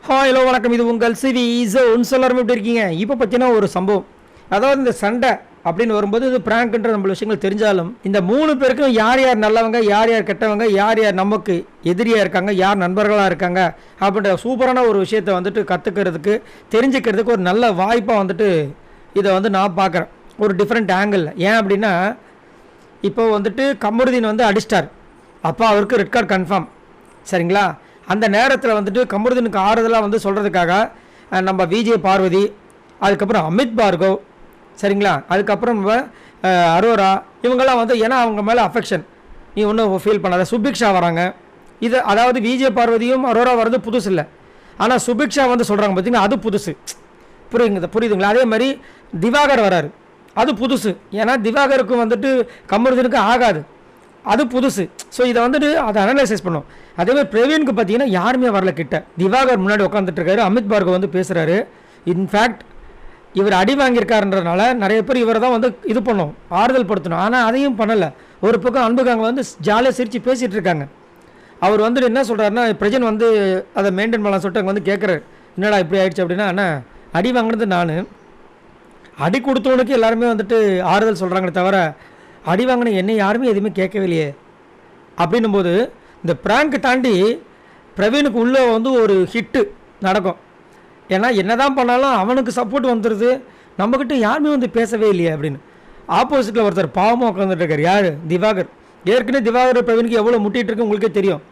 Hello வணக்கம். இது உங்கள் சிவி ஜோன். எல்லாரும் எப்படி இருக்கீங்க? இப்போ பார்த்தீங்கன்னா ஒரு சம்பவம், அதாவது இந்த சண்டை அப்படின்னு வரும்போது இது பிராங்க்ன்ற நம்ம விஷயங்கள் தெரிஞ்சாலும் இந்த 3 பேருக்கும் யார் யார் நல்லவங்க, யார் யார் கெட்டவங்க, யார் யார் நமக்கு எதிரியாக இருக்காங்க, யார் நண்பர்களாக இருக்காங்க அப்படின்ற சூப்பரான ஒரு விஷயத்தை வந்துட்டு கற்றுக்கிறதுக்கு தெரிஞ்சுக்கிறதுக்கு ஒரு நல்ல வாய்ப்பாக வந்துட்டு இதை வந்து நான் பார்க்குறேன் ஒரு டிஃப்ரெண்ட் ஆங்கிள். ஏன் அப்படின்னா இப்போ வந்துட்டு கமருதீன் வந்து அடிச்சிட்டார், அப்போ அவருக்கு ரெட் கார்டு கன்ஃபார்ம். சரிங்களா? அந்த நேரத்தில் வந்துட்டு கமருதீனுக்கு ஆறுதலாக வந்து சொல்கிறதுக்காக நம்ம விஜய் பார்வதி, அதுக்கப்புறம் அமித் பார்கவ், சரிங்களா, அதுக்கப்புறம் அரோரா, இவங்கெல்லாம் வந்து ஏன்னா அவங்க மேலே அஃபெக்ஷன், நீ ஒன்றும் ஃபீல் பண்ணாத. சுபிக்ஷா வராங்க. இது அதாவது விஜய் பார்வதியும் அரோரா வர்றது புதுசு இல்லை, ஆனால் சுபிக்ஷா வந்து சொல்கிறாங்க பார்த்தீங்கன்னா அது புதுசு. புரியுதுங்களா? அதே மாதிரி திவாகர் வராரு, அது புதுசு. ஏன்னா திவாகருக்கும் வந்துட்டு கமருதீனுக்கு ஆகாது, அது புதுசு. ஸோ இதை வந்துட்டு அதை அனலைசைஸ் பண்ணும். அதேமாதிரி பிரவீனுக்கு பார்த்தீங்கன்னா யாருமே வரல கிட்ட. திவாகர் முன்னாடி உட்காந்துட்டு இருக்காரு, அமித் பார்கவ் வந்து பேசுகிறாரு. இன்ஃபேக்ட் இவர் அடி வாங்கியிருக்காருன்றதுனால நிறைய பேர் இவரை தான் வந்து இது பண்ணணும், ஆறுதல் படுத்தணும். ஆனால் அதையும் பண்ணலை. ஒரு பக்கம் அன்புக்காங்க வந்து ஜாலியாக சிரித்து பேசிகிட்டு இருக்காங்க. அவர் வந்துட்டு என்ன சொல்கிறாருன்னா, பிரஜன் வந்து அதை மெயின்டைன் பண்ணலாம் சொல்லிட்டு அங்கே வந்து கேட்குறாரு, என்னடா இப்படி ஆயிடுச்சு அப்படின்னா, அண்ணா அடி வாங்கினது நான், அடி கொடுத்தவனுக்கு எல்லாருமே வந்துட்டு ஆறுதல் சொல்கிறாங்களே தவிர அடி வாங்கின என்னை யாருமே எதுவுமே கேட்கவே இல்லையே அப்படின்னும் போது இந்த ப்ராங்க் தாண்டி பிரவீனுக்கு உள்ளே வந்து ஒரு ஹிட்டு நடக்கும். ஏன்னா என்ன தான் பண்ணாலும் அவனுக்கு சப்போர்ட் வந்துடுது, நம்மக்கிட்ட யாருமே வந்து பேசவே இல்லையே அப்படின்னு. ஆப்போசிட்டில் ஒருத்தர் பாவமாக உட்காந்துட்டு இருக்கார். யார்? திவாகர். ஏற்கனவே திவாகர் பிரவீனுக்கு எவ்வளோ முட்டிகிட்டு இருக்கு உங்களுக்கே தெரியும்.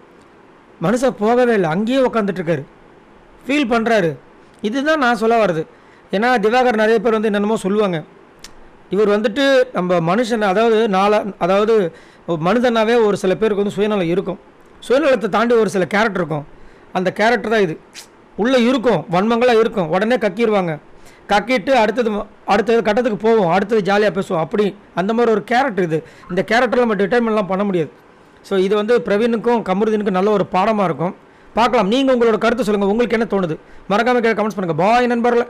மனுஷன் போகவே இல்லை, அங்கேயே உட்காந்துட்ருக்காரு, ஃபீல் பண்ணுறாரு. இதுதான் நான் சொல்ல வர்றது. ஏன்னா திவாகர் நிறைய பேர் வந்து என்னென்னமோ சொல்லுவாங்க. இவர் வந்துட்டு நம்ம மனுஷன், அதாவது மனிதனாவே ஒரு சில பேருக்கு வந்து சுயநலம் இருக்கும். சுயநலத்தை தாண்டி ஒரு சில கேரக்டர் இருக்கும். அந்த கேரக்டர் தான் இது. உள்ளே இருக்கும், வன்மங்களாக இருக்கும், உடனே கக்கிடுவாங்க. கக்கிட்டு அடுத்தது கட்டத்துக்கு போவோம், அடுத்தது ஜாலியாக பேசுவோம். அப்படி அந்த மாதிரி ஒரு கேரக்டர் இது. இந்த கேரக்டரில் நம்ம டிட்டர்மெண்ட்லாம் பண்ண முடியாது. ஸோ இது வந்து பிரவீனுக்கும் கமருதீனுக்கும் நல்ல ஒரு பாடமாக இருக்கும். பார்க்கலாம். நீங்கள் உங்களோட கருத்து சொல்லுங்கள், உங்களுக்கு என்ன தோணுது? மறக்காமல் கமெண்ட்ஸ் பண்ணுங்கள். பாய் நண்பர்களே.